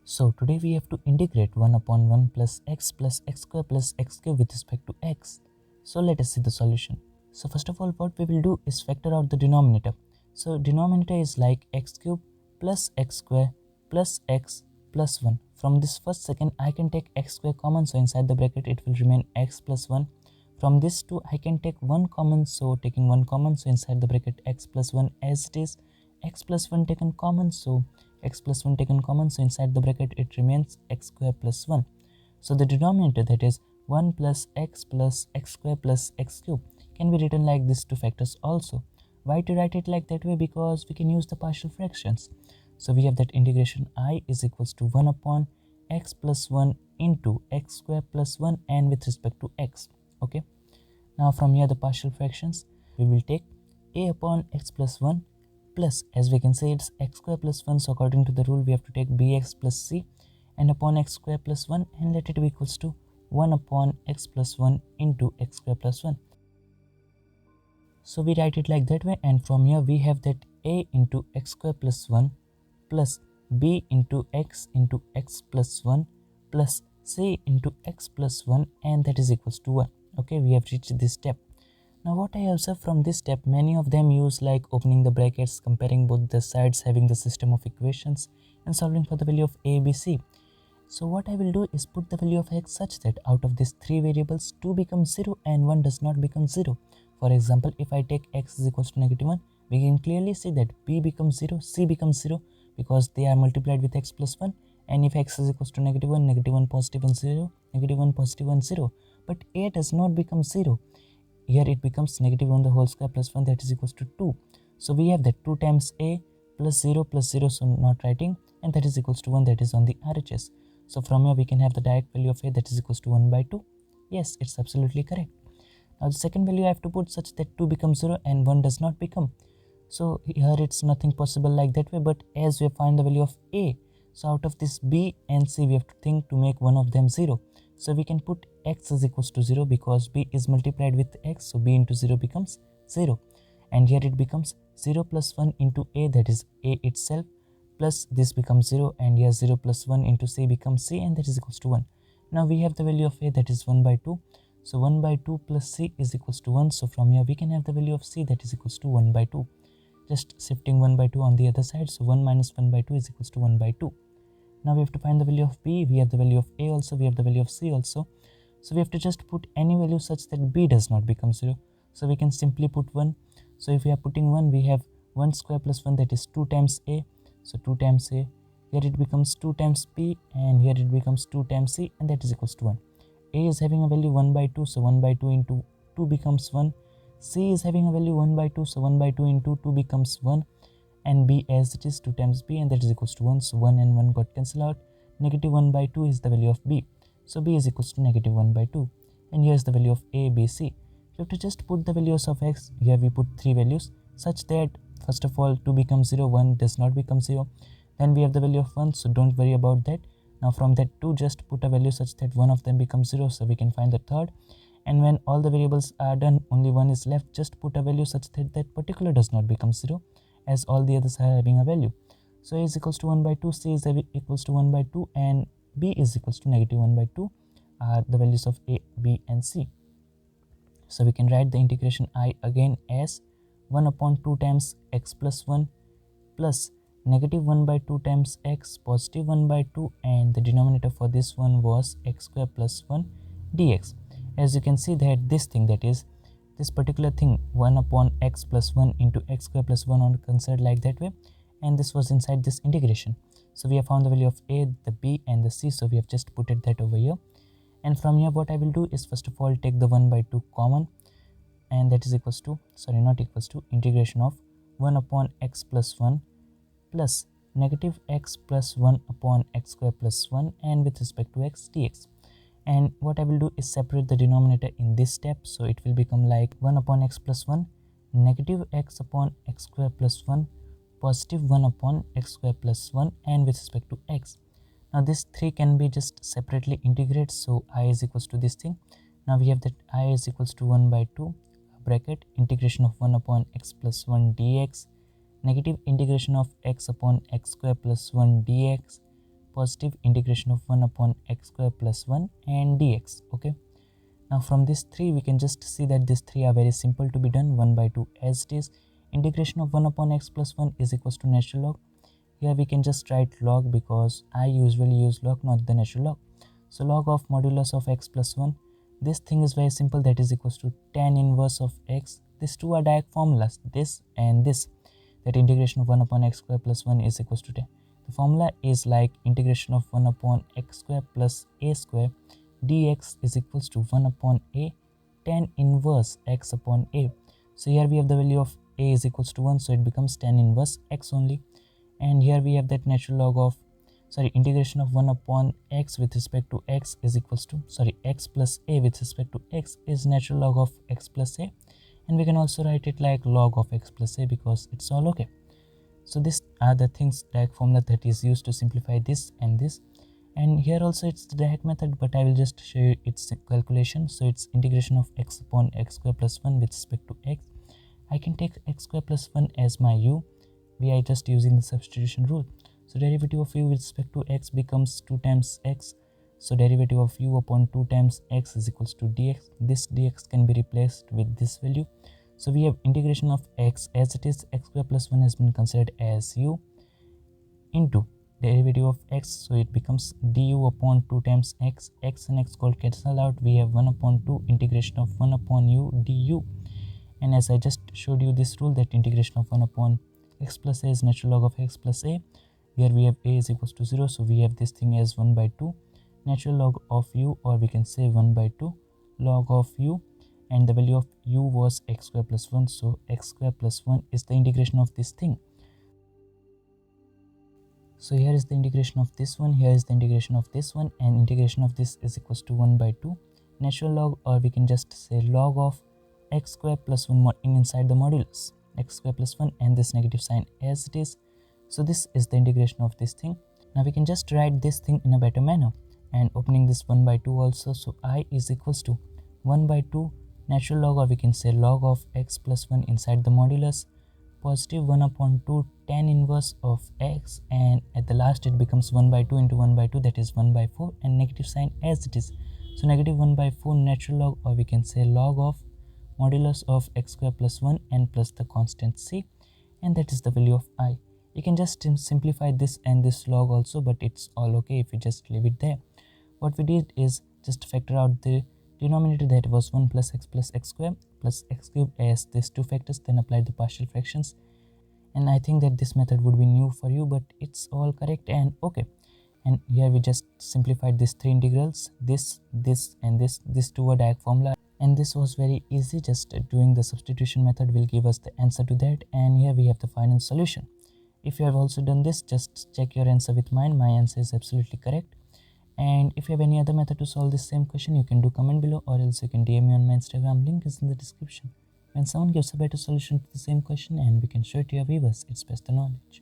So today we have to integrate 1 upon 1 plus x square plus x cube with respect to x. So let us see the solution. So first of all, what we will do is factor out the denominator. So denominator is like x cube plus x square plus x plus 1. From this first second I can take x square common, so inside the bracket it will remain x plus 1. From this 2 I can take 1 common, so taking 1 common, so inside the bracket x plus 1 as it is, x plus 1 taken common, so x plus 1 taken common, so inside the bracket it remains x square plus 1. So the denominator, that is 1 plus x square plus x cube, can be written like this two factors also. Why to write it like that way? Because we can use the partial fractions. So we have that integration I is equals to 1 upon x plus 1 into x square plus 1 and with respect to x. Okay, now from here the partial fractions, we will take a upon x plus 1 plus, as we can say it's x square plus 1, so according to the rule we have to take bx plus c and upon x square plus 1 and let it be equals to 1 upon x plus 1 into x square plus 1. So we write it like that way, and from here we have that a into x square plus 1 plus b into x plus 1 plus c into x plus 1, and that is equals to 1. Okay, we have reached this step. Now what I observe from this step, many of them use like opening the brackets, comparing both the sides, having the system of equations and solving for the value of a, b, c. So what I will do is put the value of x such that out of these three variables 2 becomes 0 and 1 does not become 0. For example, if I take x is equals to -1, we can clearly see that b becomes 0, c becomes 0 because they are multiplied with x plus 1. And if x is equals to -1 positive 1 0, -1 positive 1 0, but a does not become 0. Here it becomes -1 the whole square plus 1, that is equals to 2. So we have that 2 times a plus 0, so not writing, and that is equals to 1, that is on the RHS. So from here we can have the direct value of a, that is equals to 1 by 2. Yes, it's absolutely correct. Now the second value I have to put such that 2 becomes 0 and 1 does not become. So here it's nothing possible like that way, but as we find the value of a, so out of this b and c we have to think to make one of them 0. So we can put x is equals to 0 because b is multiplied with x, so b into 0 becomes 0. And here it becomes 0 plus 1 into a, that is a itself, plus this becomes 0, and here 0 plus 1 into c becomes c, and that is equals to 1. Now we have the value of a, that is 1 by 2. So 1 by 2 plus c is equals to 1. So from here we can have the value of c, that is equals to 1 by 2. Just shifting 1 by 2 on the other side, so 1 minus 1 by 2 is equals to 1 by 2. Now we have to find the value of b. We have the value of a also, we have the value of c also. So we have to just put any value such that b does not become 0. So we can simply put 1. So if we are putting 1, we have 1 square plus 1, that is 2 times a. So 2 times a. Here it becomes 2 times b, and here it becomes 2 times c, and that is equals to 1. A is having a value 1 by 2, so 1 by 2 into 2 becomes 1. C is having a value 1 by 2, so 1 by 2 into 2 becomes 1. And b as it is 2 times b, and that is equals to 1. So 1 and 1 got cancelled out. -1 by 2 is the value of b. So b is equals to -1 by 2. And here is the value of a, b, c. You have to just put the values of x. Here we put 3 values such that first of all 2 becomes 0, 1 does not become 0. Then we have the value of 1, so don't worry about that. Now from that 2, just put a value such that one of them becomes 0, so we can find the third. And when all the variables are done, only one is left, just put a value such that that particular does not become 0, as all the others are having a value. So a is equals to 1 by 2, c is equals to 1 by 2, and b is equals to -1 by 2 are the values of a, b, and c. So we can write the integration I again as 1 upon 2 times x plus 1 plus -1 by 2 times x positive 1 by 2, and the denominator for this one was x square plus 1 dx. As you can see that this thing, that is this particular thing, 1 upon x plus 1 into x square plus 1 on considered like that way, and this was inside this integration. So we have found the value of a, the b, and the c, so we have just put it that over here. And from here what I will do is first of all take the 1 by 2 common, and that is equals to, sorry, not equals to, integration of 1 upon x plus 1 plus -x plus 1 upon x square plus 1 and with respect to x dx. And what I will do is separate the denominator in this step, so it will become like 1 upon x plus 1 -x upon x square plus 1 positive 1 upon x square plus 1 and with respect to x. Now this 3 can be just separately integrated, so I is equals to this thing. Now we have that I is equals to 1 by 2 bracket integration of 1 upon x plus 1 dx negative integration of x upon x square plus 1 dx positive integration of 1 upon x square plus 1 and dx. Okay, now from these three we can just see that these three are very simple to be done. 1 by 2 as it is. Integration of 1 upon x plus 1 is equals to natural log. Here we can just write log because I usually use log, not the natural log. So log of modulus of x plus 1, this thing is very simple, that is equals to tan inverse of x. These two are direct formulas, this and this, that integration of 1 upon x square plus 1 is equals to tan. The formula is like integration of 1 upon x square plus a square dx is equals to 1 upon a tan inverse x upon a. So here we have the value of a is equals to 1, so it becomes tan inverse x only. And here we have that natural log of integration of 1 upon x with respect to x is equals to x plus a with respect to x is natural log of x plus a, and we can also write it like log of x plus a because it's all okay. So these are the things, direct formula that is used to simplify this and this. And here also it's the direct method, but I will just show you its calculation. So it's integration of x upon x square plus 1 with respect to x. I can take x square plus 1 as my u. We are just using the substitution rule. So derivative of u with respect to x becomes 2 times x. So derivative of u upon 2 times x is equals to dx. This dx can be replaced with this value. So we have integration of x as it is, x square plus 1 has been considered as u, into derivative of x, so it becomes du upon 2 times x. X and x got cancel out, we have 1 upon 2 integration of 1 upon u du. And as I just showed you this rule, that integration of 1 upon x plus a is natural log of x plus a. Here we have a is equals to 0, so we have this thing as 1 by 2 natural log of u, or we can say 1 by 2 log of u, and the value of u was x square plus 1, so x square plus 1 is the integration of this thing. So here is the integration of this one, here is the integration of this one, and integration of this is equals to 1 by 2 natural log, or we can just say log of x square plus 1 inside the modulus x square plus 1 and this negative sign as it is. So this is the integration of this thing. Now we can just write this thing in a better manner, and opening this 1 by 2 also, so I is equals to 1 by 2 natural log, or we can say log of x plus 1 inside the modulus positive 1 upon 2 tan inverse of x, and at the last it becomes 1 by 2 into 1 by 2, that is 1 by 4, and negative sign as it is. So negative 1 by 4 natural log, or we can say log of modulus of x square plus 1 and plus the constant c, and that is the value of I. You can just simplify this and this log also, but it's all okay if you just leave it there. What we did is just factor out the denominator, that was 1 plus x square plus x cube as these two factors, then applied the partial fractions. And I think that this method would be new for you, but it's all correct and okay. And here we just simplified these three integrals, this and this. These two are direct formula, and this was very easy. Just doing the substitution method will give us the answer to that, and here we have the final solution. If you have also done this, just check your answer with mine. My answer is absolutely correct. And if you have any other method to solve this same question, you can do comment below, or else you can DM me on my Instagram, link is in the description. When someone gives a better solution to the same question and we can show it to your viewers, it's best the knowledge.